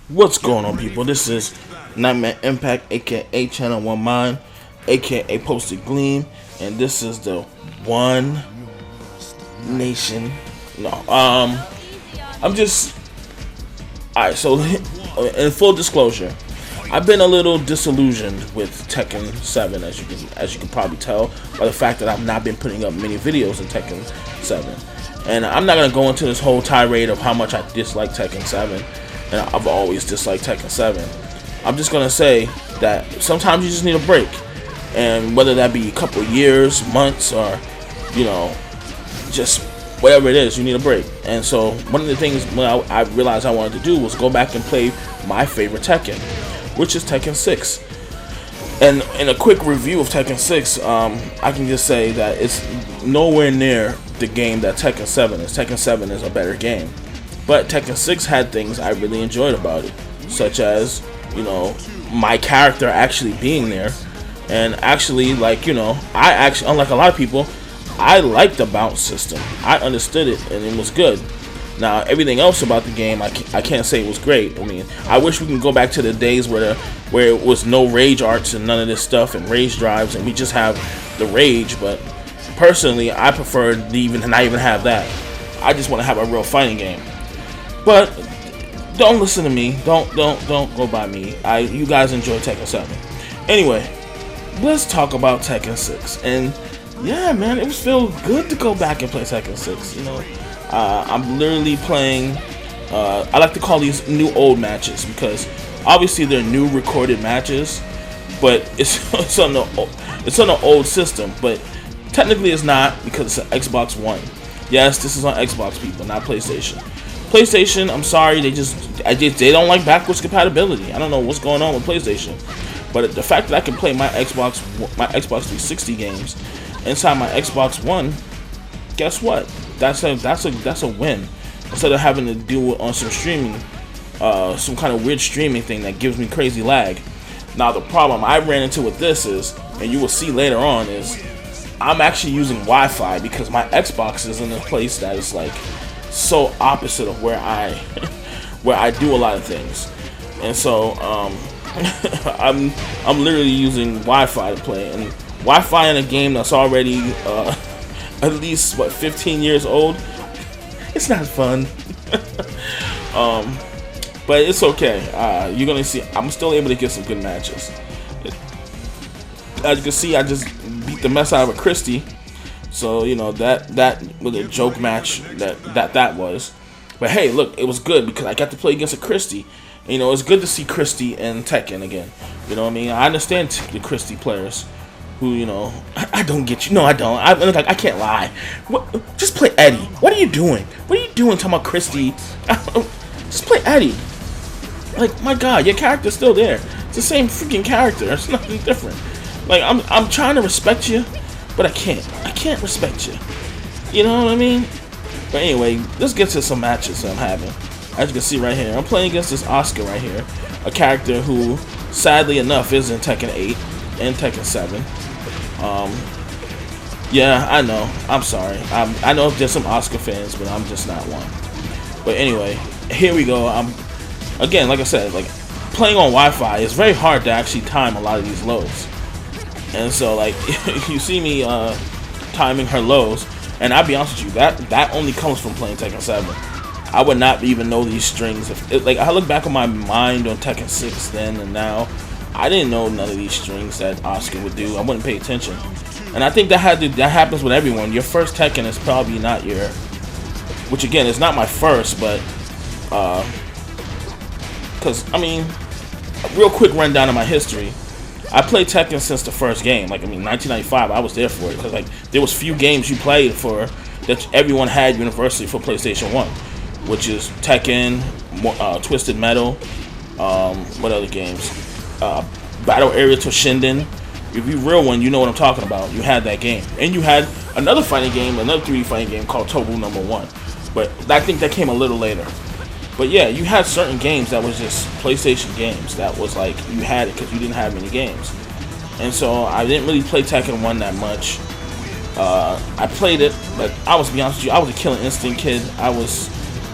What's going on, people? This is Nightmare Impact, aka Channel One Mind, aka Posted Gleam, and this is the One Nation. No, I'm just alright. So, in full disclosure, I've been a little disillusioned with Tekken 7, as you can probably tell by the fact that I've not been putting up many videos in Tekken 7, and I'm not gonna go into this whole tirade of how much I dislike Tekken 7. And I've always disliked Tekken 7. I'm just gonna say that sometimes you just need a break, and whether that be a couple of years, months, or just whatever it is, you need a break. And so one of the things when I realized I wanted to do was go back and play my favorite Tekken, which is Tekken 6. And in a quick review of Tekken 6, I can just say that it's nowhere near the game that Tekken 7 is. Tekken 7 is a better game. But Tekken 6 had things I really enjoyed about it, such as, my character actually being there, and actually, unlike a lot of people, I liked the bounce system. I understood it, and it was good. Now, everything else about the game, I can't say it was great. I mean, I wish we can go back to the days where it was no rage arts and none of this stuff, and rage drives, and we just have the rage. But personally, I prefer to not even have that. I just want to have a real fighting game. But don't listen to me. Don't go by me. You guys enjoy Tekken 7. Anyway, let's talk about Tekken 6. And yeah, man, it feel good to go back and play Tekken 6. I'm literally playing. I like to call these new old matches because obviously they're new recorded matches, but it's on the old system. But technically it's not because it's an Xbox One. Yes, this is on Xbox, people, not PlayStation. PlayStation, I'm sorry, they don't like backwards compatibility. I don't know what's going on with PlayStation, but the fact that I can play my Xbox 360 games inside my Xbox One, guess what? That's a win. Instead of having to do it on some streaming, some kind of weird streaming thing that gives me crazy lag. Now the problem I ran into with this is, and you will see later on, is I'm actually using Wi-Fi because my Xbox is in a place that is like so opposite of where I do a lot of things, and so I'm literally using Wi-Fi to play, and Wi-Fi in a game that's already at least 15 years old, it's not fun. But it's okay. You're gonna see I'm still able to get some good matches. As you can see, I just beat the mess out of a Christie. So that was a joke match that was, but hey, look, it was good because I got to play against a Christie. And, it's good to see Christie and Tekken again. You know what I mean? I understand the Christie players who I don't get you. No, I don't. I can't lie. Just play Eddie. What are you doing? What are you doing talking about Christie? Just play Eddie. Like, my God, your character's still there. It's the same freaking character. It's nothing different. Like, I'm trying to respect you, but I can't respect you. You know what I mean? But anyway, let's get to some matches that I'm having. As you can see right here, I'm playing against this Oscar right here, a character who, sadly enough, is in Tekken 8 and Tekken 7. Yeah, I know. I'm sorry. I know there's some Oscar fans, but I'm just not one. But anyway, here we go. Again, like I said, playing on Wi-Fi, it's very hard to actually time a lot of these loads. And so, you see me timing her lows, and I'll be honest with you, that only comes from playing Tekken 7. I would not even know these strings. I look back on my mind on Tekken 6 then and now, I didn't know none of these strings that Oscar would do. I wouldn't pay attention. And I think that happens with everyone. Your first Tekken is probably not which again, is not my first, but, because, real quick rundown of my history. I played Tekken since the first game. 1995, I was there for it. Because, there was few games you played for that everyone had universally for PlayStation 1. Which is Tekken, Twisted Metal, what other games? Battle Area Toshinden. If you're real one, you know what I'm talking about. You had that game. And you had another fighting game, another 3D fighting game called Tobu No. 1. But I think that came a little later. But yeah, you had certain games that was just PlayStation games. That was you had it because you didn't have many games. And so I didn't really play Tekken 1 that much. I played it, but I was, to be honest with you, I was a Killing Instinct kid. I was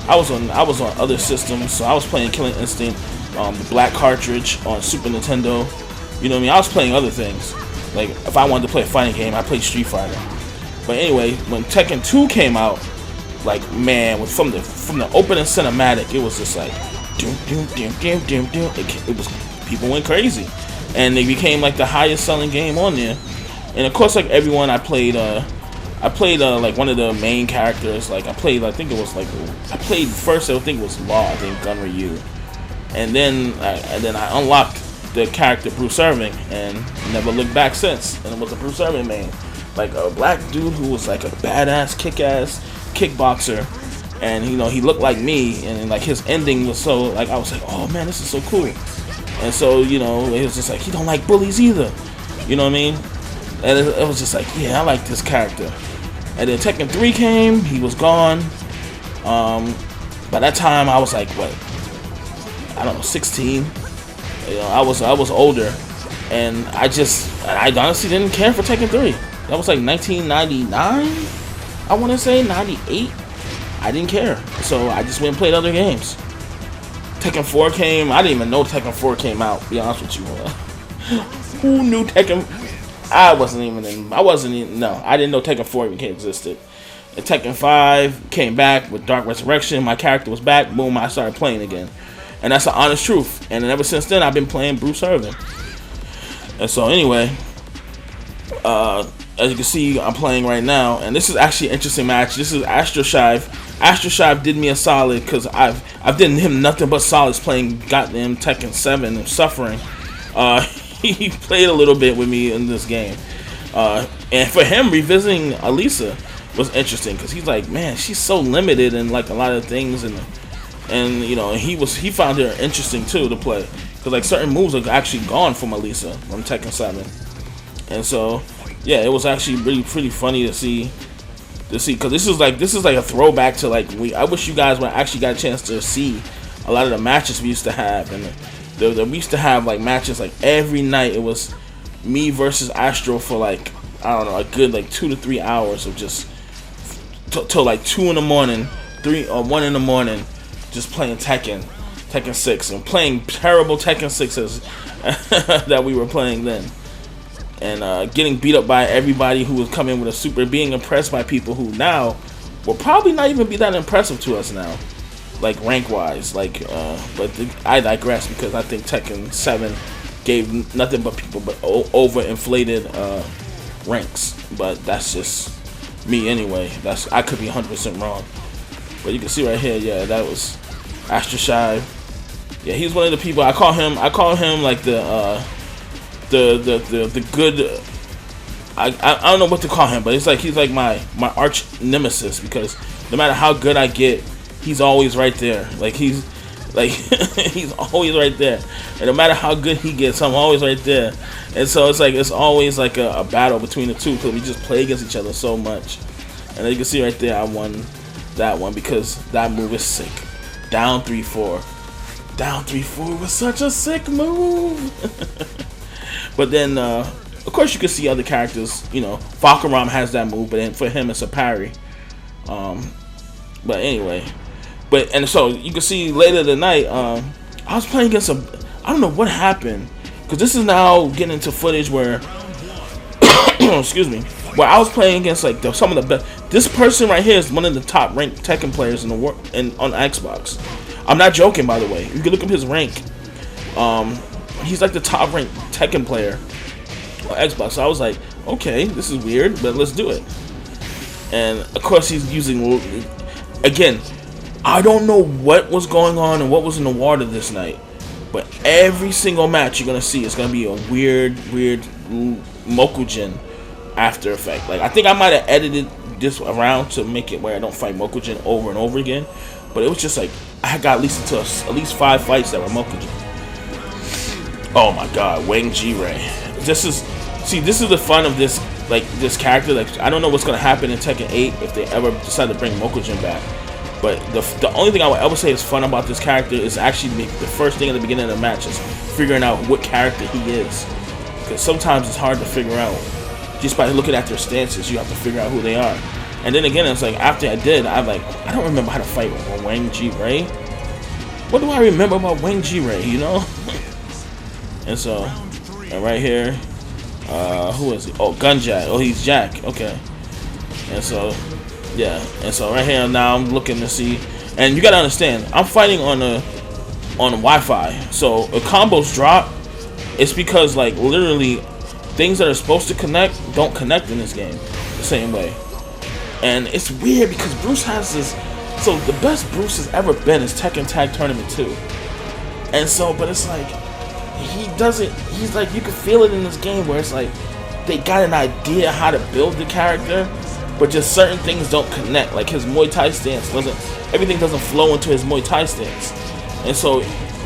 I was on other systems, so I was playing Killing Instinct, the black cartridge on Super Nintendo. You know what I mean? I was playing other things. Like if I wanted to play a fighting game, I played Street Fighter. But anyway, when Tekken 2 came out, like man, from the opening cinematic, it was just like, doom doom doom doom doom doom. It was, people went crazy, and they became like the highest selling game on there. And of course, like everyone, I played like one of the main characters. Like I played first. I think it was Law. I think Gun Ryu, and then I unlocked the character Bruce Irvin and never looked back since. And it was a Bruce Irvin main, like a black dude who was like a badass, kick-ass kickboxer, and you know he looked like me, and like his ending was so like I was like, oh man, this is so cool. And so you know it was just like he don't like bullies either. You know what I mean? And it was just like, yeah, I like this character. And then Tekken 3 came, he was gone. By that time, I was like, what? I don't know, 16. You know, I was older, and I honestly didn't care for Tekken 3. That was like 1999. I want to say 98. I didn't care, so I just went and played other games. Tekken 4 came. I didn't even know Tekken 4 came out. To be honest with you, who knew Tekken? I didn't know Tekken 4 even existed. And Tekken 5 came back with Dark Resurrection. My character was back. Boom, I started playing again. And that's the honest truth. And ever since then, I've been playing Bruce Irvin. And so anyway, as you can see, I'm playing right now. And this is actually an interesting match. This is Astroshive. Astroshive did me a solid because I've done him nothing but solids playing goddamn Tekken 7 and suffering. He played a little bit with me in this game, and for him, revisiting Alisa was interesting because he's like, man, she's so limited in like a lot of things, and you know, he found her interesting too to play because like certain moves are actually gone from Alisa from Tekken 7, and so yeah, it was actually really pretty funny to see because this is like a throwback to like I wish you guys would actually got a chance to see a lot of the matches we used to have. And we used to have like matches like every night. It was me versus Astro for like, I don't know, a good like 2 to 3 hours of just till like 2 in the morning, 3 or 1 in the morning, just playing Tekken 6 and playing terrible Tekken 6s that we were playing then, and getting beat up by everybody who was coming with a super, being impressed by people who now will probably not even be that impressive to us now. Like rank wise, like I digress because I think Tekken 7 gave nothing but people but overinflated ranks. But that's just me anyway. I could be 100% wrong. But you can see right here, yeah, that was Astroshive. Yeah, he's one of the people I call him like the good. I don't know what to call him, but he's like my arch nemesis because no matter how good I get, he's always right there. Like he's always right there. And no matter how good he gets, I'm always right there. And so it's always like a battle between the two because we just play against each other so much. And as you can see right there, I won that one because that move is sick. Down 3-4. Down 3-4 was such a sick move. But then, of course, you can see other characters. You know, Falcaram has that move, but then for him, it's a parry. But anyway. And so you can see later the night, I was playing against I don't know what happened, because this is now getting into footage where, excuse me, where I was playing against like some of the best. This person right here is one of the top ranked Tekken players in the world on Xbox. I'm not joking, by the way. You can look up his rank. He's like the top ranked Tekken player on Xbox. So I was like, okay, this is weird, but let's do it. And of course, he's using again. I don't know what was going on and what was in the water this night, but every single match you're gonna see is gonna be a weird Mokujin after effect. Like I think I might have edited this around to make it where I don't fight Mokujin over and over again, but it was just like I got at least 5 fights that were Mokujin. Oh my God, Wang Ji-Ray. This is the fun of this character. Like I don't know what's gonna happen in Tekken 8 if they ever decide to bring Mokujin back. But the only thing I would ever say is fun about this character is actually the first thing at the beginning of the match is figuring out what character he is. Because sometimes it's hard to figure out. Just by looking at their stances, you have to figure out who they are. And then again, it's like after I did, I don't remember how to fight Wang Ji Ray. What do I remember about Wang Ji Ray? You know. And so, and right here, who is he? Oh, Gun Jack. Oh, he's Jack. Okay. And so, yeah. And so right here now, I'm looking to see. And you gotta understand, I'm fighting on Wi-Fi. So if combos drop, it's because like literally things that are supposed to connect don't connect in this game the same way. And it's weird because Bruce has this. So the best Bruce has ever been is Tekken Tag Tournament 2. And so, but it's like he doesn't. He's like, you can feel it in this game where it's like they got an idea how to build the character, but just certain things don't connect. Like his Muay Thai stance doesn't. Everything doesn't flow into his Muay Thai stance. And so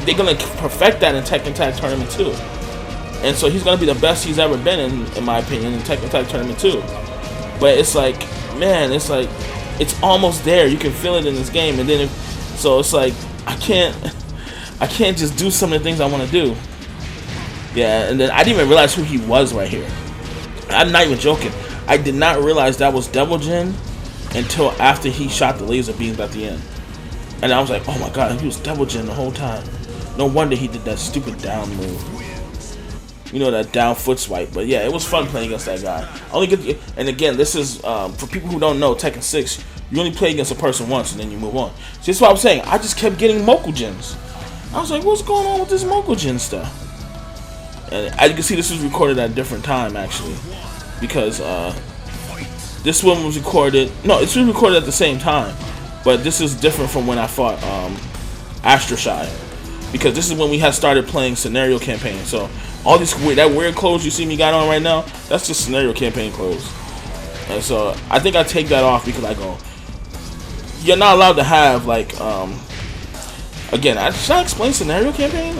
they're gonna perfect that in Tekken Tag Tournament 2. And so he's gonna be the best he's ever been in my opinion, in Tekken Tag Tournament 2. But it's like, man, it's like it's almost there. You can feel it in this game, and then so it's like I can't just do some of the things I want to do. Yeah, and then I didn't even realize who he was right here. I'm not even joking. I did not realize that was Devil Jin until after he shot the laser beams at the end. And I was like, oh my god, he was Devil Jin the whole time. No wonder he did that stupid down move. You know, that down foot swipe. But yeah, it was fun playing against that guy. And again, this is for people who don't know, Tekken 6, you only play against a person once and then you move on. So that's what I was saying. I just kept getting Mokujins. I was like, what's going on with this Mokujin stuff? And as you can see, this was recorded at a different time actually, because this one was recorded. No, it's been recorded at the same time, but this is different from when I fought Astro Shy, because this is when we had started playing scenario campaign. So all these that weird clothes you see me got on right now, that's just scenario campaign clothes. And so I think I take that off because I go, you're not allowed to have like again, should I explain scenario campaign?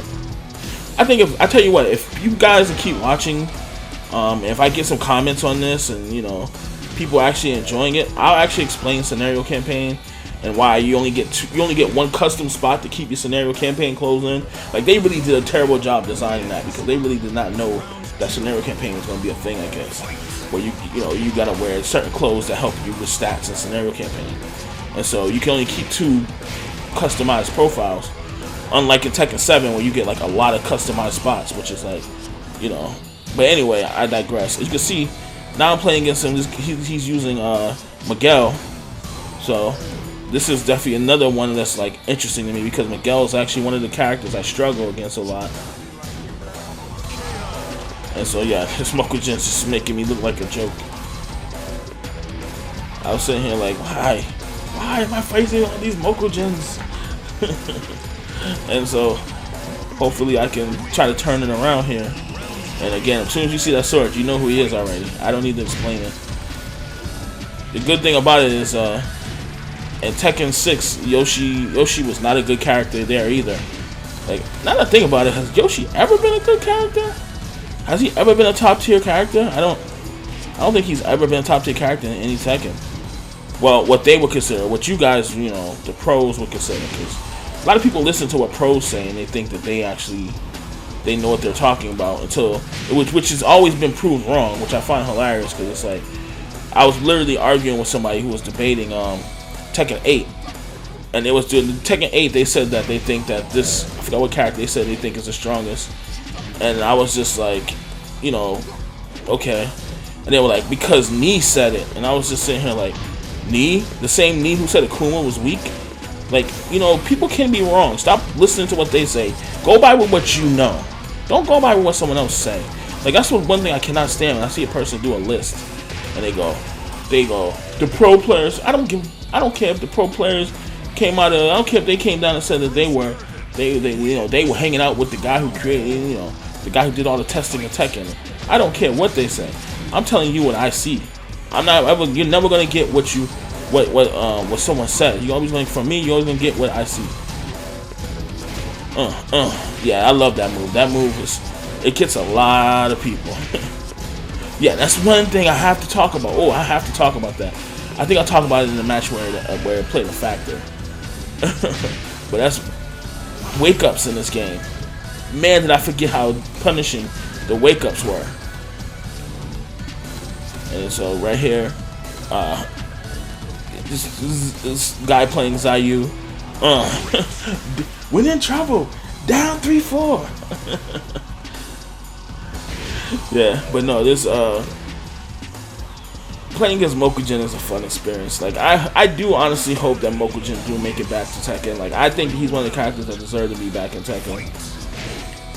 I think I tell you what, if you guys keep watching, if I get some comments on this and you know people are actually enjoying it, I'll actually explain scenario campaign and why you only get one custom spot to keep your scenario campaign clothes in. Like they really did a terrible job designing that because they really did not know that scenario campaign was going to be a thing. I guess where you gotta wear certain clothes that help you with stats in scenario campaign, and so you can only keep 2 customized profiles. Unlike in Tekken 7 where you get like a lot of customized spots, which is like, you know. But anyway, I digress. As you can see, now I'm playing against him. He's using Miguel. So this is definitely another one that's like interesting to me because Miguel is actually one of the characters I struggle against a lot. And so yeah, this Mokujin's just making me look like a joke. I was sitting here like, why am I fighting all these Mokujins? And so hopefully I can try to turn it around here. And again, as soon as you see that sword, you know who he is already. I don't need to explain it. The good thing about it is in Tekken 6, Yoshi was not a good character there either. Like, now that I think about it, has Yoshi ever been a good character? Has he ever been a top tier character? I don't think he's ever been a top tier character in any Tekken. Well, what they would consider, what you guys, you know, the pros would consider, because a lot of people listen to what pros say and they think that they know what they're talking about which has always been proved wrong, which I find hilarious because it's like I was literally arguing with somebody who was debating Tekken 8, and it was doing Tekken 8. They said that they think that this, I forgot what character they said they think is the strongest, and I was just like, you know, okay, and they were like, because Nee said it, and I was just sitting here like, Nee, the same Nee who said Akuma was weak. Like, you know, people can be wrong. Stop listening to what they say. Go by with what you know. Don't go by with what someone else say. Like, that's one thing I cannot stand when I see a person do a list and they go, the pro players. I don't care if the pro players came out of. I don't care if they came down and said that they were hanging out with the guy who created, you know, the guy who did all the testing in Tekken. I don't care what they say. I'm telling you what I see. You're never gonna get what someone said. You always going from me. You always gonna get what I see. Yeah, I love that move. That move it gets a lot of people. Yeah, that's one thing I have to talk about. Oh, I have to talk about that. I think I'll talk about it in the match where it played a factor. But that's wake ups in this game. Man, did I forget how punishing the wake ups were. And so right here, This guy playing Zayu. We're in trouble. Down 3-4. Yeah, but no, this playing against Mokujin is a fun experience. Like I do honestly hope that Mokujin do make it back to Tekken. Like I think he's one of the characters that deserve to be back in Tekken.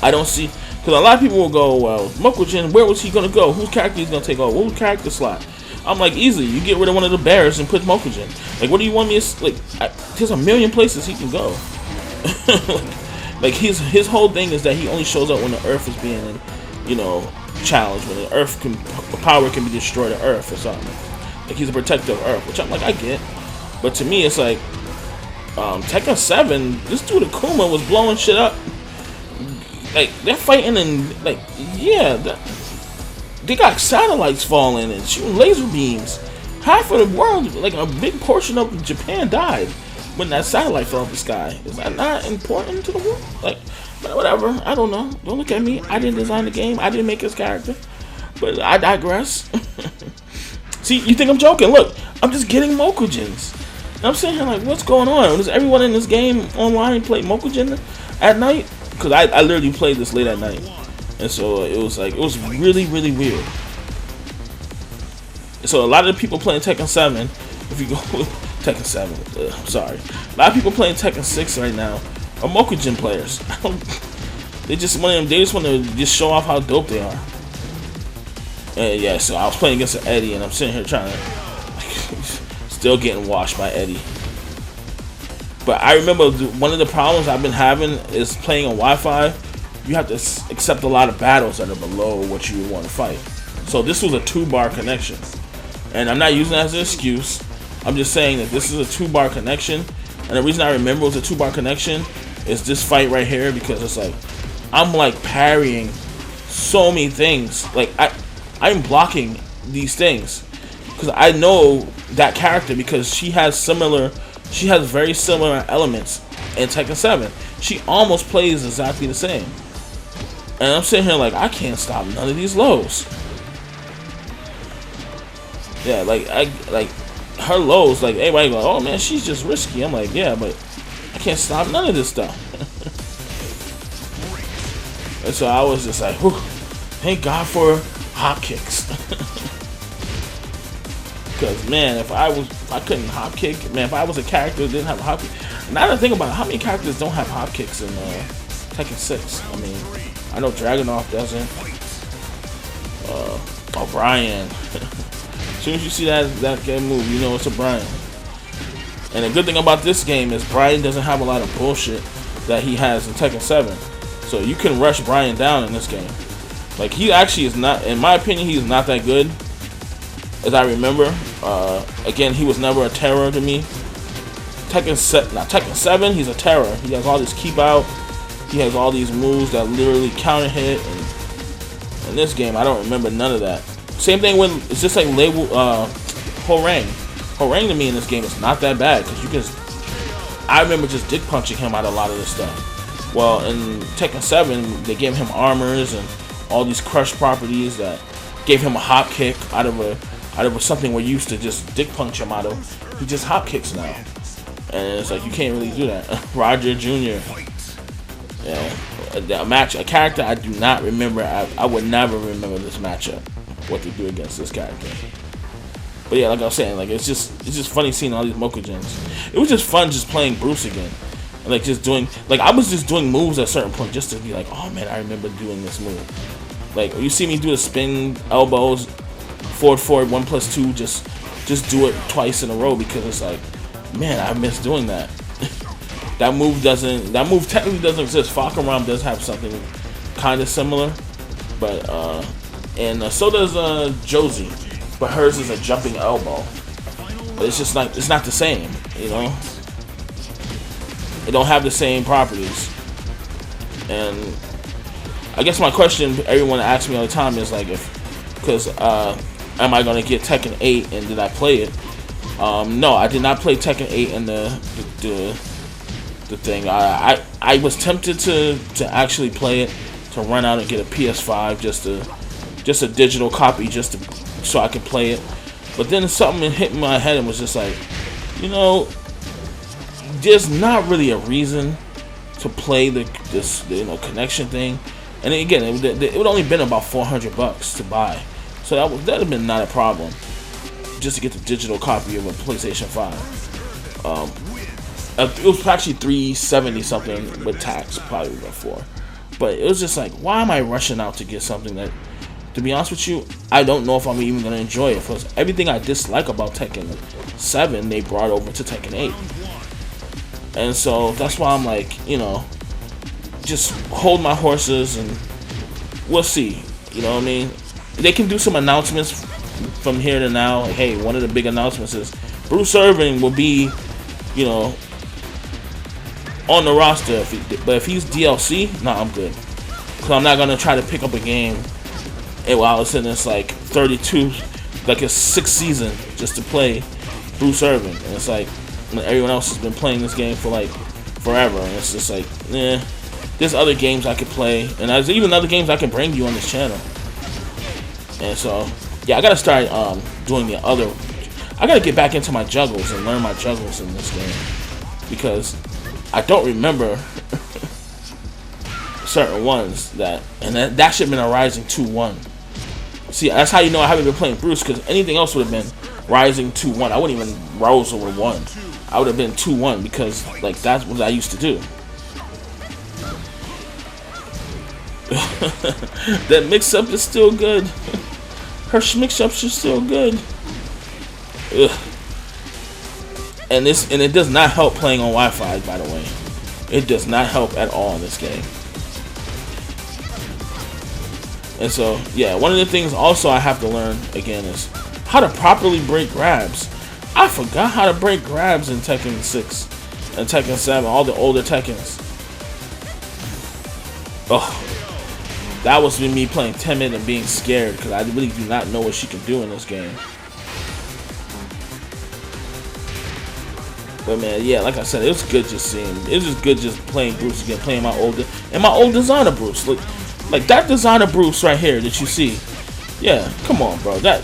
I don't see, because a lot of people will go, well, Mokujin, where was he gonna go? Whose character he's gonna take over? Whose character slot? I'm like, easily, you get rid of one of the bears and put Mokujin. Like, what do you want me to, like, there's a million places he can go. Like, his whole thing is that he only shows up when the Earth is being, you know, challenged, when the Earth power can be destroyed to Earth or something. Like, he's a protector of Earth, which I'm like, I get. But to me, it's like, Tekken 7, this dude Akuma was blowing shit up. Like, they're fighting and, like, yeah, they got satellites falling and shooting laser beams. Half of the world, like a big portion of Japan died when that satellite fell out of the sky. Is that not important to the world? Like, whatever, I don't know. Don't look at me. I didn't design the game. I didn't make his character. But I digress. See, you think I'm joking? Look, I'm just getting Mokujins. And I'm sitting here like, what's going on? Does everyone in this game online play Mokujin at night? Because I literally played this late at night. And so it was like, it was really, really weird. So a lot of the people playing Tekken 7, if you go with Tekken 7, I'm sorry. A lot of people playing Tekken 6 right now are Mokujin players. They just want to just show off how dope they are. And yeah, so I was playing against Eddie, and I'm sitting here trying to, still getting washed by Eddie. But I remember one of the problems I've been having is playing on Wi-Fi. You have to accept a lot of battles that are below what you would want to fight. So this was a 2-bar connection. And I'm not using that as an excuse. I'm just saying that this is a 2-bar connection. And the reason I remember it was a 2-bar connection is this fight right here, because it's like, I'm like parrying so many things. Like, I'm blocking these things. Because I know that character because she has very similar elements in Tekken 7. She almost plays exactly the same. And I'm sitting here like, I can't stop none of these lows. Yeah, like her lows, like everybody go, oh man, she's just risky. I'm like, yeah, but I can't stop none of this stuff. And so I was just like, whew, thank God for hop kicks. Because man, if I couldn't hop kick, man, if I was a character that didn't have a hop kick. Now that I think about it, how many characters don't have hop kicks in Tekken 6? I mean, I know Dragunov doesn't. O'Brien. As soon as you see that game move, you know it's a Brian. And the good thing about this game is Brian doesn't have a lot of bullshit that he has in Tekken 7. So you can rush Brian down in this game. Like, he actually is not, in my opinion, he's not that good. As I remember, again, he was never a terror to me. Tekken 7, he's a terror. He has all this keep out. He has all these moves that literally counter hit. And in this game, I don't remember none of that. Same thing when it's just like label Horang. Horang to me in this game is not that bad because you can. I remember just dick punching him out of a lot of this stuff. Well, in Tekken 7, they gave him armors and all these crush properties that gave him a hop kick out of something we're used to just dick punch him out of. He just hop kicks now, and it's like you can't really do that. Roger Jr. Yeah, a character I do not remember. I would never remember this matchup. What to do against this character. But yeah, like I was saying, like it's just funny seeing all these Mokujins. It was just fun just playing Bruce again. And like just doing, like I was just doing moves at a certain point just to be like, oh man, I remember doing this move. Like you see me do the spin elbows, forward, 1+2, just do it twice in a row because it's like, man, I miss doing that. That move technically doesn't exist. Falcon does have something kind of similar, but and so does Josie, but hers is a jumping elbow. But it's just like, it's not the same, you know. It don't have the same properties. And I guess my question everyone asks me all the time is like, because am I gonna get Tekken 8 and did I play it? No, I did not play Tekken 8 in the thing. I was tempted to actually play it, to run out and get a PS5 just a digital copy so I could play it. But then something hit my head and was just like, you know, there's not really a reason to play this connection thing. And again, it would only been about $400 to buy, so that'd have been not a problem just to get the digital copy of a PlayStation 5. It was actually $370 something with tax, probably before. But it was just like, why am I rushing out to get something that, to be honest with you, I don't know if I'm even gonna enjoy it. Because everything I dislike about Tekken 7, they brought over to Tekken 8. And so that's why I'm like, just hold my horses and we'll see. You know what I mean? They can do some announcements from here to now. Like, hey, one of the big announcements is Bruce Irvin will be, on the roster. But if he's DLC, nah, I'm good. Because I'm not going to try to pick up a game while it's in this like 32, like a 6th season just to play Bruce Irvin. And it's like, everyone else has been playing this game for like forever. And it's just like, there's other games I could play. And there's even other games I can bring you on this channel. And so, yeah, I got to start doing the other. I got to get back into my juggles and learn my juggles in this game. Because I don't remember certain ones that should have been a Rising 2-1. See, that's how you know I haven't been playing Bruce, because anything else would have been Rising 2-1. I wouldn't even Rose over 1. I would have been 2-1 because like that's what I used to do. That mix-up is still good. Her mix-ups are still good. Ugh. And it does not help playing on Wi-Fi, by the way. It does not help at all in this game. And so, yeah, one of the things also I have to learn again is how to properly break grabs. I forgot how to break grabs in Tekken 6 and Tekken 7, all the older Tekkens. Oh, that was me playing timid and being scared because I really do not know what she can do in this game. But man, yeah, like I said, it was good just seeing. It was just good just playing Bruce again, playing my old designer Bruce. Look, like that designer Bruce right here that you see. Yeah, come on, bro. That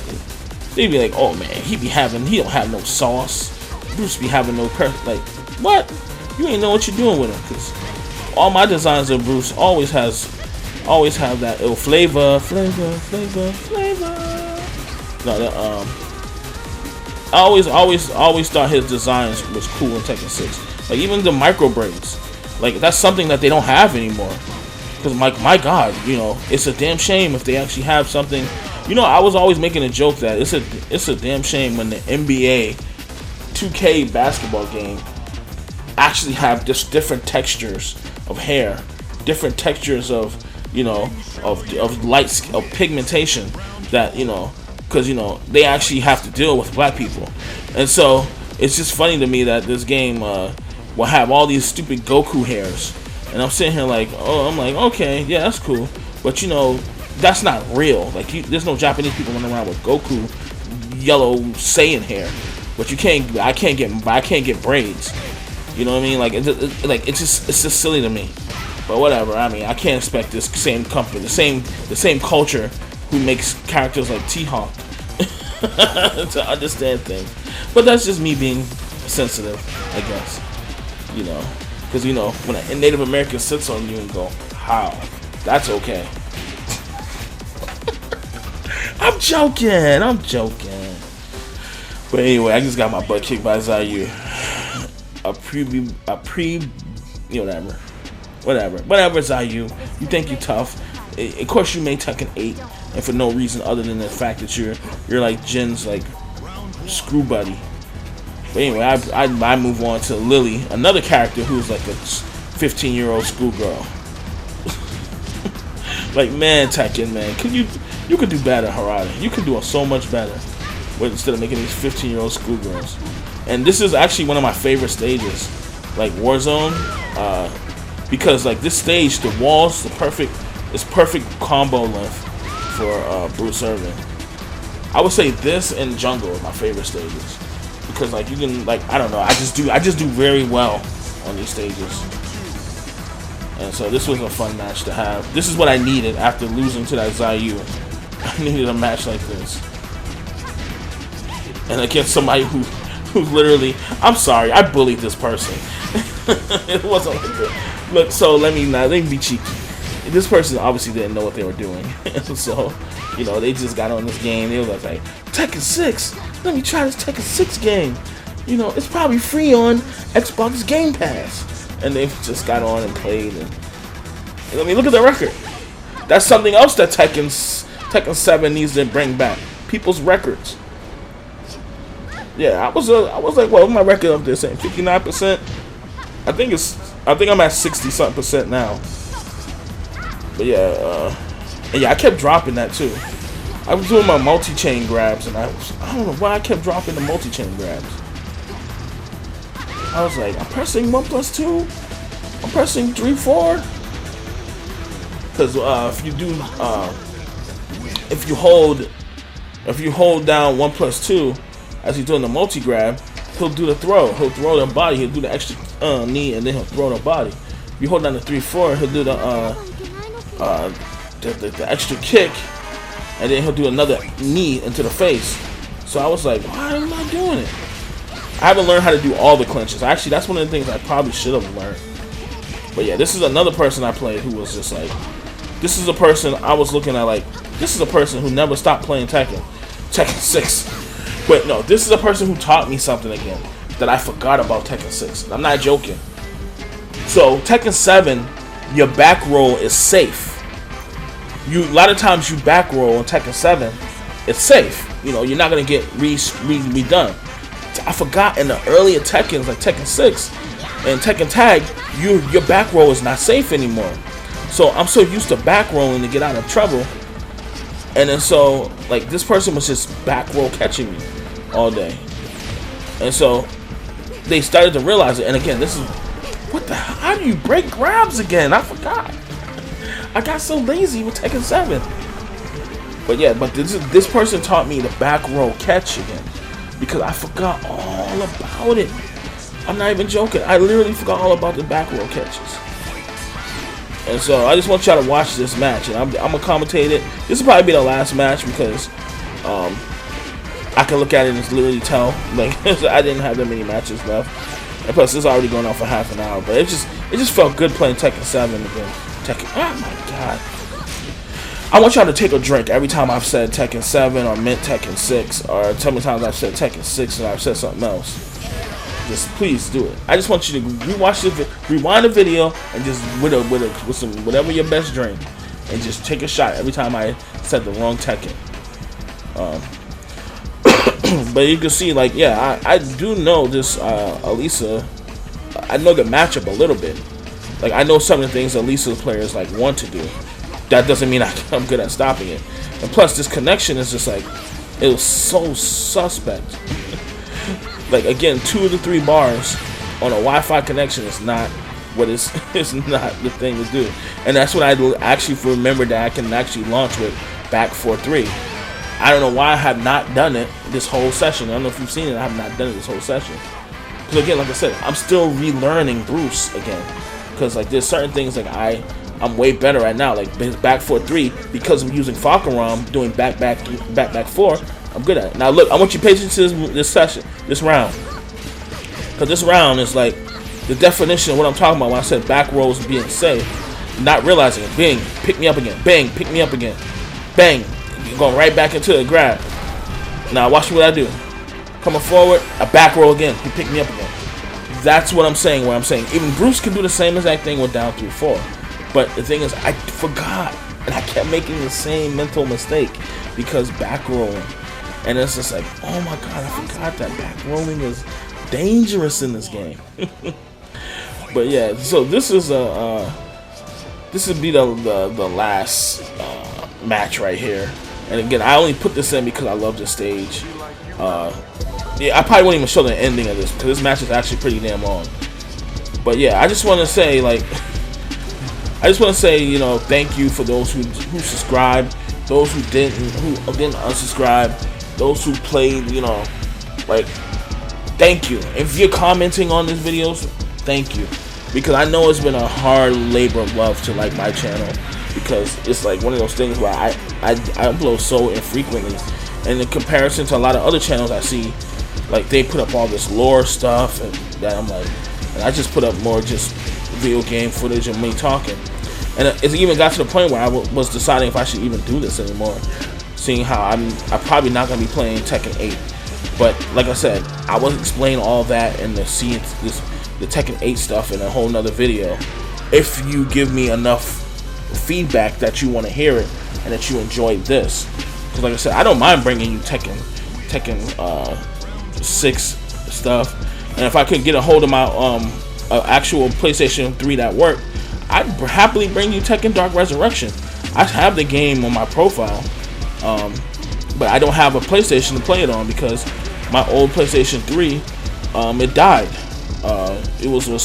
they be like, oh man, he don't have no sauce. Bruce be having no like what? You ain't know what you're doing with him, cause all my designs of Bruce always have that ill flavor. No, that I always thought his designs was cool in Tekken 6. Like even the micro braids, like that's something that they don't have anymore. Cause my God, it's a damn shame if they actually have something. I was always making a joke that it's a damn shame when the NBA 2K basketball game actually have just different textures of hair, different textures of lights, of pigmentation that because they actually have to deal with black people. And so it's just funny to me that this game will have all these stupid Goku hairs, and I'm sitting here like, I'm like, okay, yeah, that's cool, but that's not real. Like there's no Japanese people running around with Goku yellow Saiyan hair, but I can't get braids. You know what I mean? Like it's just silly to me. But whatever. I mean, I can't expect this same company, the same culture who makes characters like T-Hawk to understand things. But that's just me being sensitive, I guess. Because when a Native American sits on you and go, how? That's okay. I'm joking. But anyway, I just got my butt kicked by Zayu. Whatever, Zayu. You think you tough. Of course you made Tekken 8, and for no reason other than the fact that you're like Jin's like screw buddy. But anyway, I move on to Lily, another character who's like a 15-year-old schoolgirl. Like man, Tekken man, you could do better, Harada. You could do so much better instead of making these 15-year-old schoolgirls. And this is actually one of my favorite stages, like Warzone, because like this stage, the walls, it's perfect combo length for Bruce Irvin. I would say this and Jungle are my favorite stages because like you can like I don't know, I just do very well on these stages. And so this was a fun match to have. This is what I needed after losing to that Zayu. I needed a match like this. And against somebody who who's literally, I'm sorry, I bullied this person. It wasn't like that. Look, so let me be cheeky. This person obviously didn't know what they were doing. So, you know, they just got on this game. They were like, Tekken 6, let me try this Tekken 6 game. You know, it's probably free on Xbox Game Pass. And they just got on and played. And I mean, look at the record. That's something else that Tekken 7 needs to bring back. People's records. Yeah, I was like, well, my record up there saying 59%. I think I'm at 60-something% now. But yeah, and yeah, I kept dropping that too. I was doing my multi-chain grabs, and I don't know why I kept dropping the multi-chain grabs. I was like, I'm pressing 1+2. I'm pressing 3-4. Because if you hold down 1+2 as he's doing the multi grab, he'll do the throw. He'll throw the body. He'll do the extra knee, and then he'll throw the body. If you hold down the 3-4, he'll do the extra kick, and then he'll do another knee into the face. So I was like, why am I doing it? I haven't learned how to do all the clinches. Actually, that's one of the things I probably should have learned. But yeah, this is another person I played who was just like, this is a person I was looking at like, this is a person who never stopped playing Tekken 6. But no, this is a person who taught me something again that I forgot about Tekken 6. I'm not joking. So Tekken 7, your back roll is safe. A lot of times you back roll in Tekken 7, it's safe. You know, you're not gonna get redone. I forgot in the earlier Tekkens like Tekken 6 and Tekken Tag, your back roll is not safe anymore. So I'm so used to back rolling to get out of trouble. And then so, like, this person was just back roll catching me all day. And so, they started to realize it. And again, this is, what the hell? How do you break grabs again? I forgot. I got so lazy with Tekken 7. But yeah, but this person taught me the back roll catch again. Because I forgot all about it. I'm not even joking. I literally forgot all about the back roll catches. And so I just want y'all to watch this match, and I'm gonna commentate it. This will probably be the last match because I can look at it and literally tell like I didn't have that many matches left, and plus it's already going on for half an hour. But it just felt good playing Tekken 7 again. Oh my god! I want y'all to take a drink every time I've said Tekken 7 or meant Tekken 6, or tell me times I've said Tekken 6 and I've said something else. Just please do it. I just want you to rewind the video and just with some whatever your best drink, and just take a shot every time I said the wrong Tekken. But you can see, like, yeah, I do know this Elisa. I know the matchup a little bit. Like, I know some of the things Elisa's players like want to do. That doesn't mean I'm good at stopping it. And plus, this connection is just like, it was so suspect. Like, again, 2 to 3 bars on a Wi-Fi connection is not what it's not the thing to do. And that's what I actually remembered that I can actually launch with back 4-3. I don't know why I have not done it this whole session. I don't know if you've seen it. I have not done it this whole session. Because again, like I said, I'm still relearning Bruce again. Because like there's certain things like I'm way better at now. Like back 4-3, because I'm using Falcarom doing back 4. I'm good at it. Now look, I want you to pay attention to this round. Because this round is like the definition of what I'm talking about when I said back rolls being safe. Not realizing it. Bing, pick me up again. Bang, pick me up again. Bang, you're going right back into the grab. Now watch what I do. Coming forward, a back roll again. He picked me up again. That's what I'm saying, even Bruce can do the same exact thing with down 3-4. But the thing is, I forgot. And I kept making the same mental mistake because back rolling. And it's just like, oh my god, I forgot that back rolling is dangerous in this game. But yeah, so this is this would be the last match right here. And again, I only put this in because I love this stage. Yeah, I probably won't even show the ending of this because this match is actually pretty damn long. But yeah, I just want to say, like, you know, thank you for those who subscribed, those who didn't unsubscribe, those who played, you know, like, thank you. If you're commenting on these videos, thank you, because I know it's been a hard labor of love to like my channel, because it's like one of those things where I upload so infrequently, and in comparison to a lot of other channels I see, like they put up all this lore stuff, and that I'm like, and I just put up more just video game footage of me talking. And it even got to the point where I was deciding if I should even do this anymore, seeing how I'm probably not gonna be playing Tekken 8. But like I said, I will explain all that and the Tekken 8 stuff in a whole nother video, if you give me enough feedback that you want to hear it and that you enjoyed this. Because like I said, I don't mind bringing you Tekken 6 stuff, and if I could get a hold of my actual PlayStation 3 that worked, I'd happily bring you Tekken Dark Resurrection. I have the game on my profile, but I don't have a PlayStation to play it on because my old PlayStation 3, it died. It was one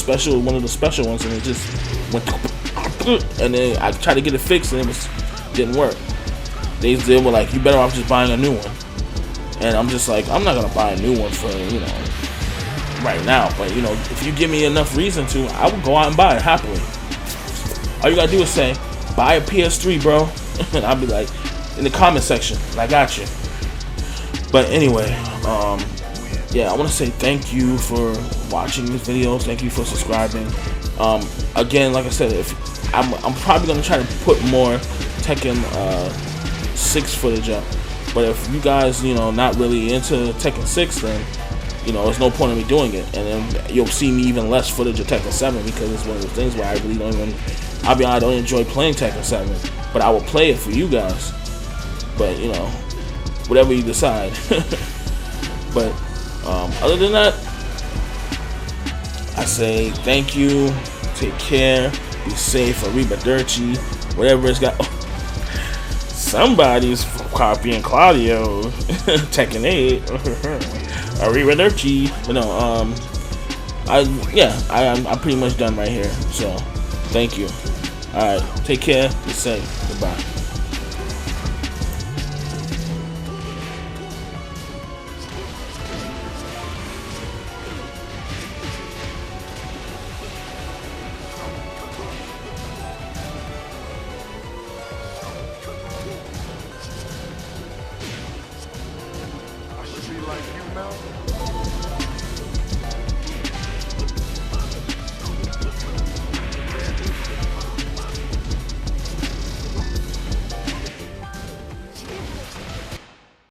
of the special ones, and it just went, and then I tried to get it fixed, and it didn't work. They were like, you better off just buying a new one. And I'm just like, I'm not gonna buy a new one for, right now. But if you give me enough reason to, I will go out and buy it happily. All you gotta do is say, buy a PS3, bro. And I'll be like, in the comment section, I got you. But anyway, yeah, I want to say thank you for watching these videos. Thank you for subscribing. Again, like I said, if I'm probably gonna try to put more Tekken 6 footage up. But if you guys, not really into Tekken 6, then there's no point in me doing it. And then you'll see me even less footage of Tekken 7 because it's one of those things where I really don't even. I'll be honest, I don't enjoy playing Tekken 7, but I will play it for you guys. But whatever you decide. But other than that, I say thank you, take care, be safe, arrivederci, whatever it's got. Somebody's copying Claudio, Tekken 8, arrivederci. But no, I'm pretty much done right here. So, thank you. All right, take care, be safe, goodbye. Like you know.